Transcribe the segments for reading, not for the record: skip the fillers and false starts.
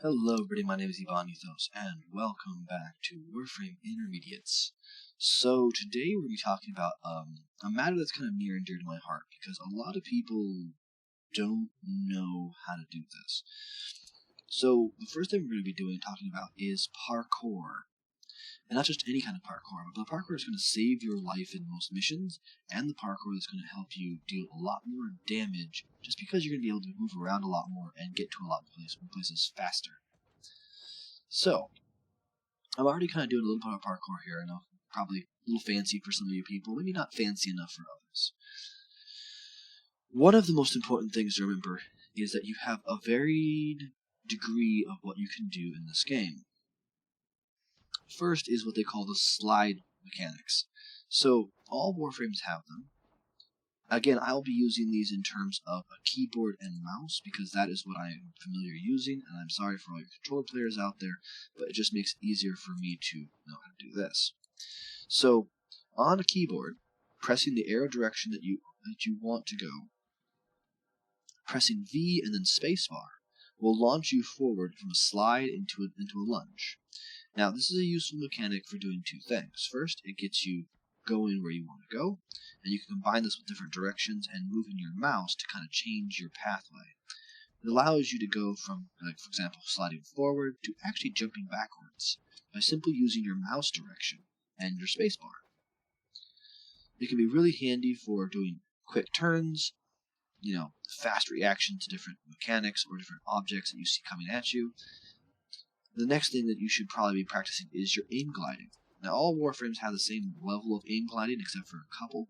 Hello everybody, my name is Ivan Ethos, and welcome back to Warframe Intermediates. So today we're going to be talking about a matter that's kind of near and dear to my heart, because a lot of people don't know how to do this. So the first thing we're going to be talking about is parkour. And not just any kind of parkour, but the parkour that's going to save your life in most missions, and the parkour that's going to help you deal a lot more damage, just because you're going to be able to move around a lot more and get to a lot more places faster. So, I'm already kind of doing a little bit of parkour here. I know, probably a little fancy for some of you people, maybe not fancy enough for others. One of the most important things to remember is that you have a varied degree of what you can do in this game. First is what they call the slide mechanics. So, all Warframes have them. Again, I'll be using these in terms of a keyboard and mouse, because that is what I am familiar using, and I'm sorry for all your controller players out there, but it just makes it easier for me to know how to do this. So, on a keyboard, pressing the arrow direction that you want to go, pressing V and then spacebar will launch you forward from a slide into a lunge. Now, this is a useful mechanic for doing two things. First, it gets you going where you want to go, and you can combine this with different directions and moving your mouse to kind of change your pathway. It allows you to go from, like, for example, sliding forward to actually jumping backwards by simply using your mouse direction and your spacebar. It can be really handy for doing quick turns, fast reaction to different mechanics or different objects that you see coming at you. The next thing that you should probably be practicing is your aim gliding. Now, all Warframes have the same level of aim gliding except for a couple.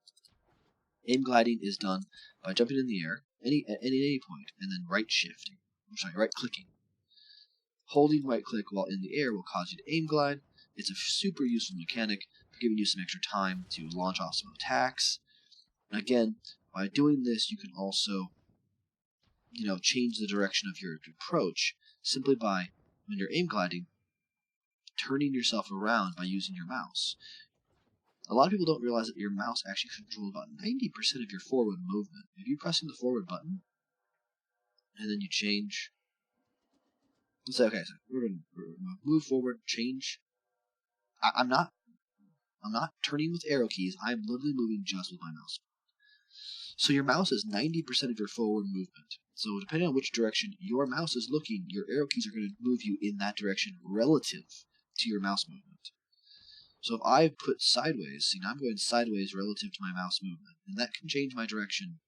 Aim gliding is done by jumping in the air at any point and then right clicking. Holding right click while in the air will cause you to aim glide. It's a super useful mechanic for giving you some extra time to launch off some attacks. And again, by doing this, you can also, change the direction of your approach simply by, when you're aim gliding, turning yourself around by using your mouse. A lot of people don't realize that your mouse actually controls about 90% of your forward movement. If you're pressing the forward button, and then you change, let's say, okay, so we're going to move forward, change. I'm not turning with arrow keys. I'm literally moving just with my mouse. So your mouse is 90% of your forward movement. So depending on which direction your mouse is looking, your arrow keys are going to move you in that direction relative to your mouse movement. So if I put sideways, I'm going sideways relative to my mouse movement, and that can change my direction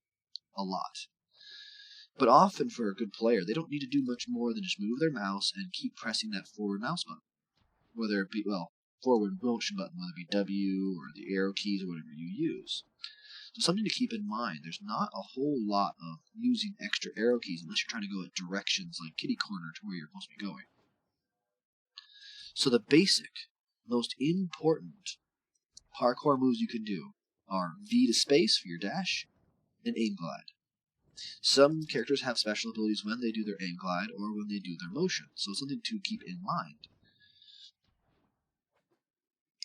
a lot. But often for a good player, they don't need to do much more than just move their mouse and keep pressing that forward mouse button. Whether it be, forward motion button, whether it be W or the arrow keys or whatever you use. So something to keep in mind, there's not a whole lot of using extra arrow keys unless you're trying to go at directions like kitty corner to where you're supposed to be going. So the basic, most important parkour moves you can do are V to space for your dash and aim glide. Some characters have special abilities when they do their aim glide or when they do their motion, so something to keep in mind.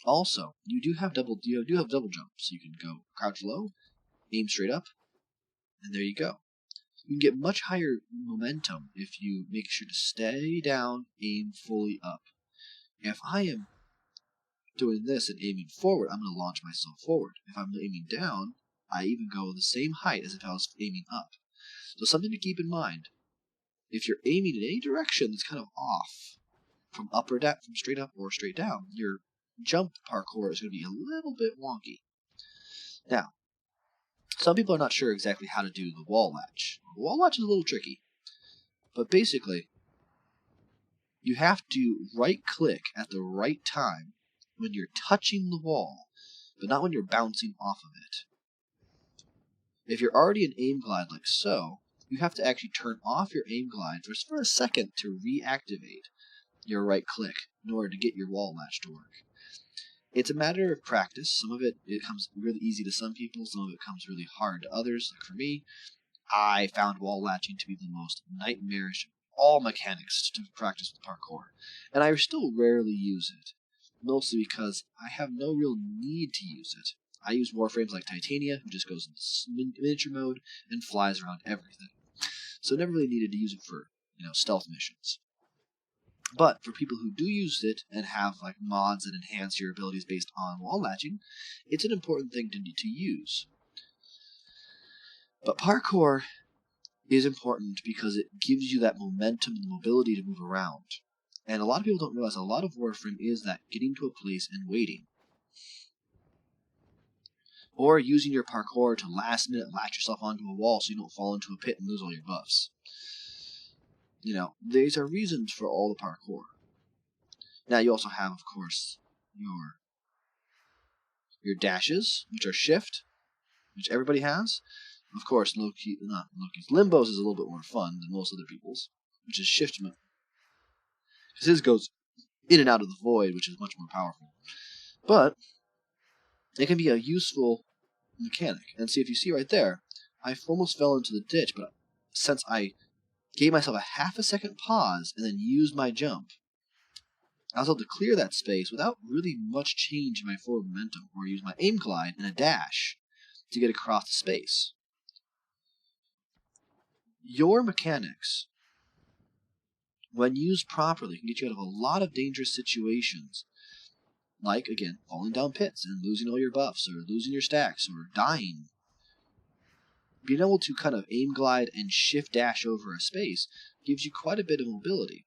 Also, you do have double jumps. So you can go crouch low, aim straight up, and there you go. You can get much higher momentum if you make sure to stay down, aim fully up. If I am doing this and aiming forward, I'm going to launch myself forward. If I'm aiming down, I even go the same height as if I was aiming up. So something to keep in mind. If you're aiming in any direction that's kind of off, from up or down, from straight up or straight down, your jump parkour is going to be a little bit wonky. Now, some people are not sure exactly how to do the wall latch. The wall latch is a little tricky, but basically, you have to right-click at the right time when you're touching the wall, but not when you're bouncing off of it. If you're already in aim glide like so, you have to actually turn off your aim glide just for a second to reactivate your right-click in order to get your wall latch to work. It's a matter of practice. Some of it comes really easy to some people, some of it comes really hard to others. Like for me, I found wall latching to be the most nightmarish of all mechanics to practice with parkour, and I still rarely use it, mostly because I have no real need to use it. I use Warframes like Titania, who just goes in miniature mode and flies around everything, so I never really needed to use it for, stealth missions. But for people who do use it and have like mods that enhance your abilities based on wall latching, it's an important thing to use. But parkour is important because it gives you that momentum and mobility to move around. And a lot of people don't realize a lot of Warframe is that getting to a place and waiting. Or using your parkour to last minute latch yourself onto a wall so you don't fall into a pit and lose all your buffs. You know, these are reasons for all the parkour. Now you also have, of course, your dashes, which are shift, which everybody has. Of course, Loki's Limbo's is a little bit more fun than most other people's, which is shift mode. Because his goes in and out of the void, which is much more powerful. But it can be a useful mechanic. And see, if you see right there, I almost fell into the ditch, but since I gave myself a half a second pause and then used my jump, I was able to clear that space without really much change in my forward momentum, or use my aim glide and a dash to get across the space. Your mechanics, when used properly, can get you out of a lot of dangerous situations, like, again, falling down pits and losing all your buffs, or losing your stacks, or dying. Being able to kind of aim glide and shift dash over a space gives you quite a bit of mobility.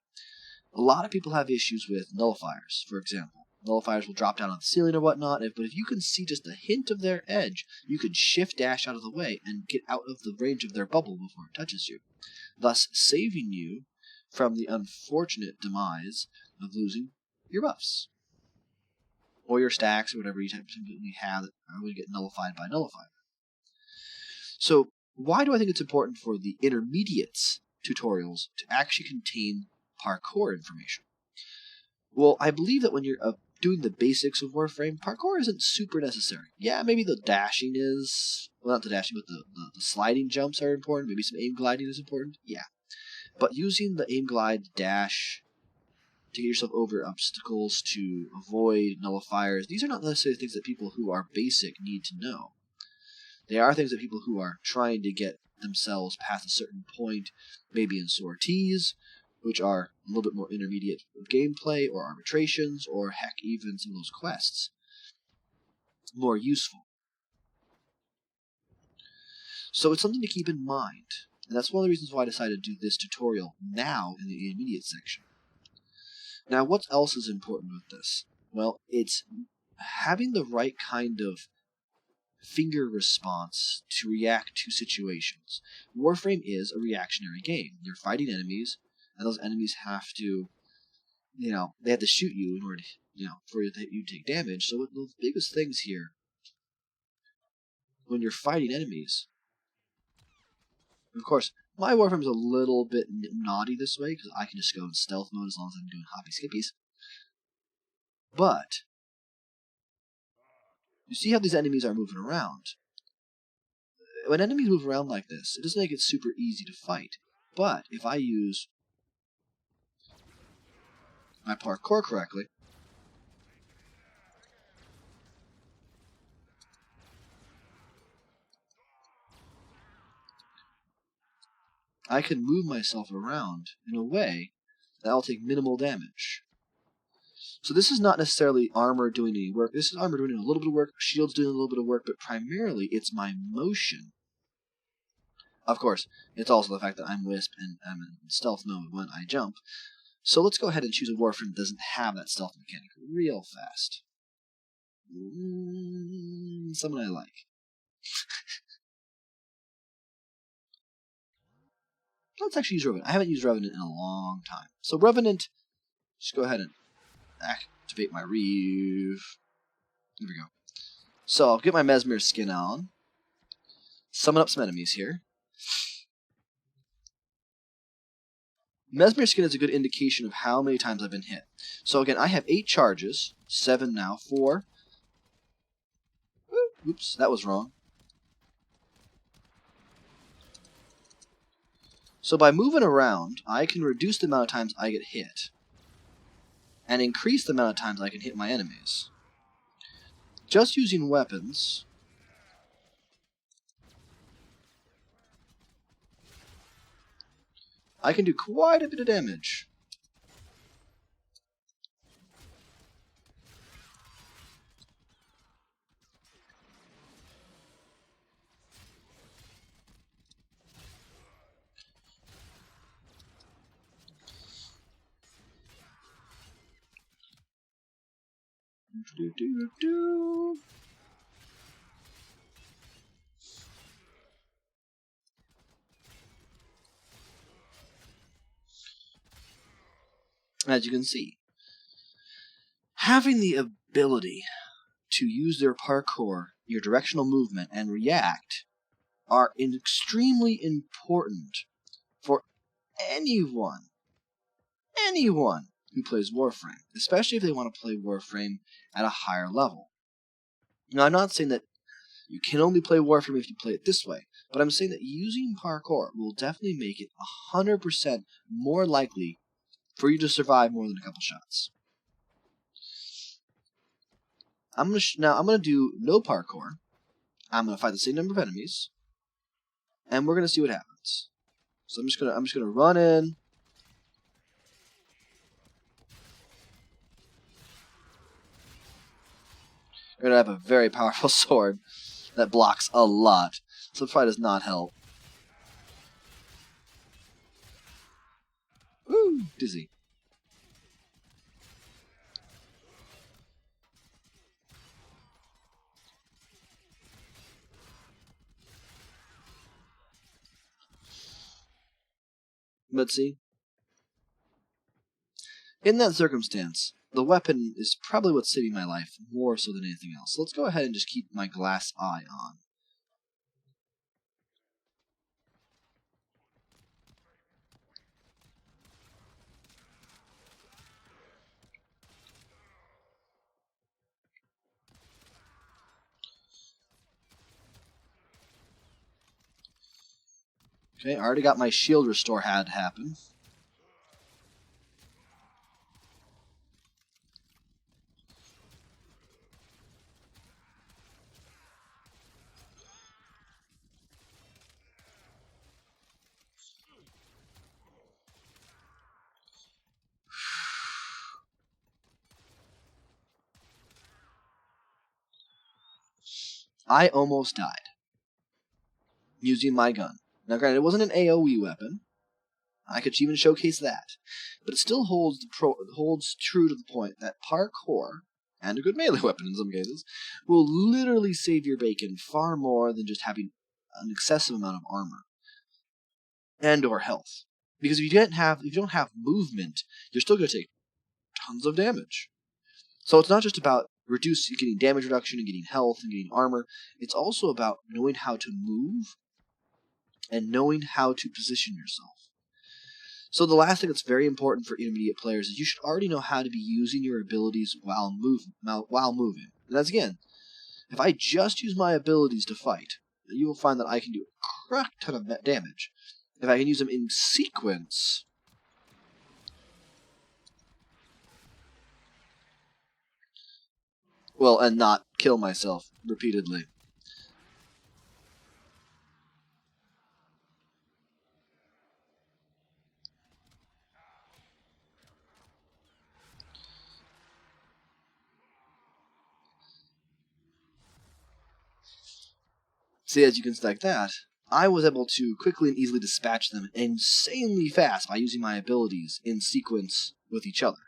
A lot of people have issues with nullifiers, for example. Nullifiers will drop down on the ceiling or whatnot, but if you can see just a hint of their edge, you can shift dash out of the way and get out of the range of their bubble before it touches you, thus saving you from the unfortunate demise of losing your buffs, or your stacks, or whatever you typically have that are going to get nullified by nullifier. So, why do I think it's important for the intermediates tutorials to actually contain parkour information? Well, I believe that when you're doing the basics of Warframe, parkour isn't super necessary. Yeah, maybe the dashing is... Well, not the dashing, but the sliding jumps are important. Maybe some aim gliding is important. Yeah. But using the aim glide dash to get yourself over obstacles, to avoid nullifiers, these are not necessarily things that people who are basic need to know. They are things that people who are trying to get themselves past a certain point, maybe in sorties, which are a little bit more intermediate of gameplay, or arbitrations, or heck, even some of those quests, more useful. So it's something to keep in mind, and that's one of the reasons why I decided to do this tutorial now in the intermediate section. Now, what else is important with this? Well, it's having the right kind of finger response to react to situations. Warframe is a reactionary game. You're fighting enemies, and those enemies have to, they have to shoot you in order to, for you to take damage. So the biggest things here, when you're fighting enemies, of course, my Warframe is a little bit naughty this way, because I can just go in stealth mode as long as I'm doing hoppy skippies. But you see how these enemies are moving around. When enemies move around like this, it doesn't make it super easy to fight. But if I use my parkour correctly, I can move myself around in a way that I'll take minimal damage. So this is not necessarily armor doing any work. This is armor doing a little bit of work, shields doing a little bit of work, but primarily it's my motion. Of course, it's also the fact that I'm Wisp and I'm in stealth mode when I jump. So let's go ahead and choose a Warframe that doesn't have that stealth mechanic real fast. Someone I like. Let's actually use Revenant. I haven't used Revenant in a long time. So Revenant, just go ahead and activate my Reeve. There we go. So I'll get my Mesmer skin on. Summon up some enemies here. Mesmer skin is a good indication of how many times I've been hit. So again, I have 8 charges. 7 now. 4. Oops, that was wrong. So by moving around, I can reduce the amount of times I get hit, and increase the amount of times I can hit my enemies. Just using weapons, I can do quite a bit of damage. As you can see, having the ability to use their parkour, your directional movement, and react are extremely important for anyone who plays Warframe, especially if they want to play Warframe at a higher level. Now, I'm not saying that you can only play Warframe if you play it this way, but I'm saying that using parkour will definitely make it 100% more likely for you to survive more than a couple shots. I'm gonna do no parkour. I'm gonna fight the same number of enemies, and we're gonna see what happens. So I'm just gonna run in. We're gonna have a very powerful sword that blocks a lot, so it probably does not help. Woo! Dizzy. But see, in that circumstance, the weapon is probably what's saving my life more so than anything else. So let's go ahead and just keep my glass eye on. Okay, I already got my shield restore had happen. I almost died using my gun. Now, granted, it wasn't an AoE weapon. I could even showcase that. But it still holds true to the point that parkour, and a good melee weapon in some cases, will literally save your bacon far more than just having an excessive amount of armor and or health. Because if you don't have movement, you're still going to take tons of damage. So it's not just about getting damage reduction and getting health and getting armor. It's also about knowing how to move and knowing how to position yourself. So the last thing that's very important for intermediate players is you should already know how to be using your abilities while moving. And that's, again, if I just use my abilities to fight, you will find that I can do a crap ton of damage. If I can use them in sequence, well, and not kill myself repeatedly. See, as you can see like that, I was able to quickly and easily dispatch them insanely fast by using my abilities in sequence with each other.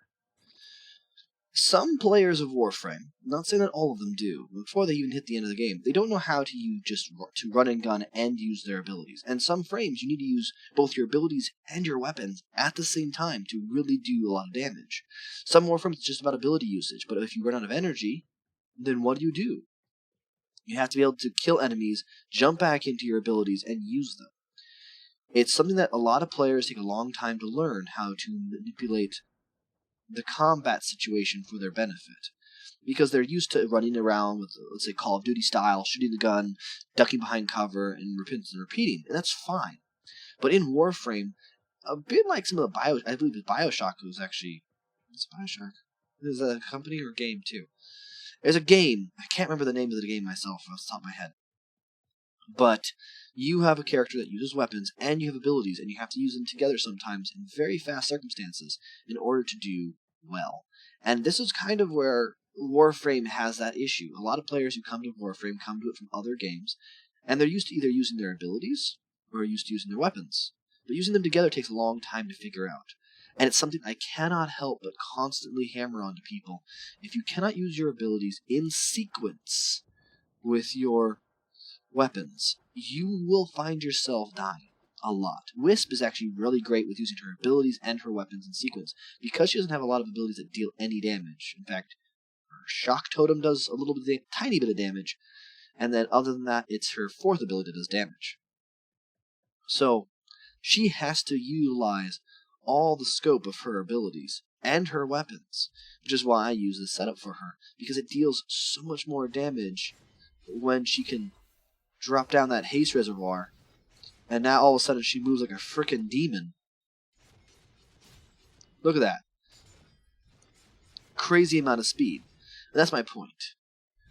Some players of Warframe, not saying that all of them do, before they even hit the end of the game, they don't know how to run and gun and use their abilities. And some frames, you need to use both your abilities and your weapons at the same time to really do a lot of damage. Some Warframes, it's just about ability usage, but if you run out of energy, then what do? You have to be able to kill enemies, jump back into your abilities, and use them. It's something that a lot of players take a long time to learn how to manipulate the combat situation for their benefit. Because they're used to running around with, let's say, Call of Duty style, shooting the gun, ducking behind cover, and repeating. And that's fine. But in Warframe, a bit like some of the I believe Bioshock was actually... What's Bioshock? Is that a company or a game, too? There's a game. I can't remember the name of the game myself off the top of my head. But you have a character that uses weapons and you have abilities, and you have to use them together sometimes in very fast circumstances in order to do well. And this is kind of where Warframe has that issue. A lot of players who come to Warframe come to it from other games, and they're used to either using their abilities or used to using their weapons. But using them together takes a long time to figure out. And it's something I cannot help but constantly hammer on to people. If you cannot use your abilities in sequence with your weapons, you will find yourself dying a lot. Wisp is actually really great with using her abilities and her weapons in sequence, because she doesn't have a lot of abilities that deal any damage. In fact, her shock totem does a little bit, tiny bit of damage, and then other than that, it's her fourth ability that does damage. So she has to utilize all the scope of her abilities and her weapons, which is why I use this setup for her, because it deals so much more damage when she can drop down that haste reservoir, and now all of a sudden she moves like a frickin' demon. Look at that. Crazy amount of speed. And that's my point.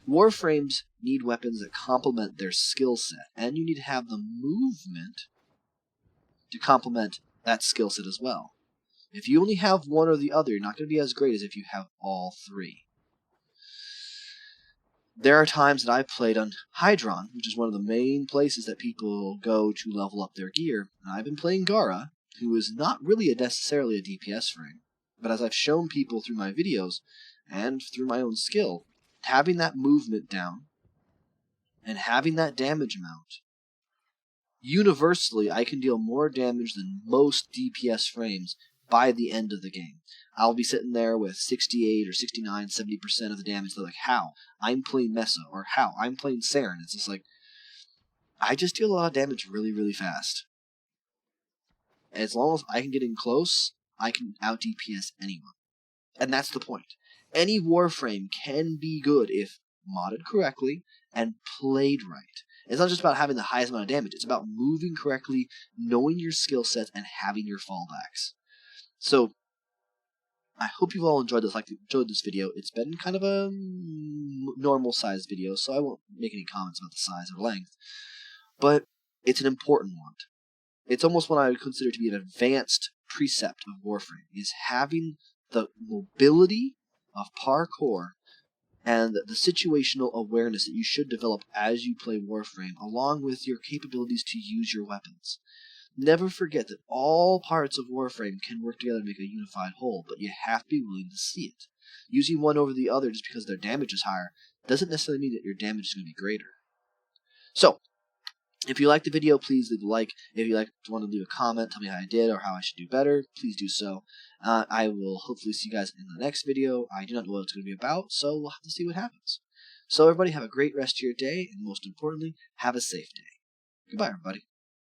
Warframes need weapons that complement their skill set, and you need to have the movement to complement that skill set as well. If you only have one or the other, you're not going to be as great as if you have all three. There are times that I've played on Hydron, which is one of the main places that people go to level up their gear, and I've been playing Gara, who is not really necessarily a DPS frame, but as I've shown people through my videos, and through my own skill, having that movement down, and having that damage amount, universally I can deal more damage than most DPS frames by the end of the game. I'll be sitting there with 68 or 69, 70% of the damage. They're like, how? I'm playing Mesa, or how? I'm playing Saren. It's just like, I just deal a lot of damage really, really fast. As long as I can get in close, I can out-DPS anyone. And that's the point. Any Warframe can be good if modded correctly and played right. It's not just about having the highest amount of damage. It's about moving correctly, knowing your skill sets, and having your fallbacks. So, I hope you've all enjoyed this video. It's been kind of a normal sized video, so I won't make any comments about the size or length. But it's an important one. It's almost what I would consider to be an advanced precept of Warframe, is having the mobility of parkour and the situational awareness that you should develop as you play Warframe, along with your capabilities to use your weapons. Never forget that all parts of Warframe can work together to make a unified whole, but you have to be willing to see it. Using one over the other just because their damage is higher doesn't necessarily mean that your damage is going to be greater. So, if you liked the video, please leave a like. If you want to leave a comment, tell me how I did or how I should do better, please do so. I will hopefully see you guys in the next video. I do not know what it's going to be about, so we'll have to see what happens. So everybody have a great rest of your day, and most importantly, have a safe day. Goodbye, everybody.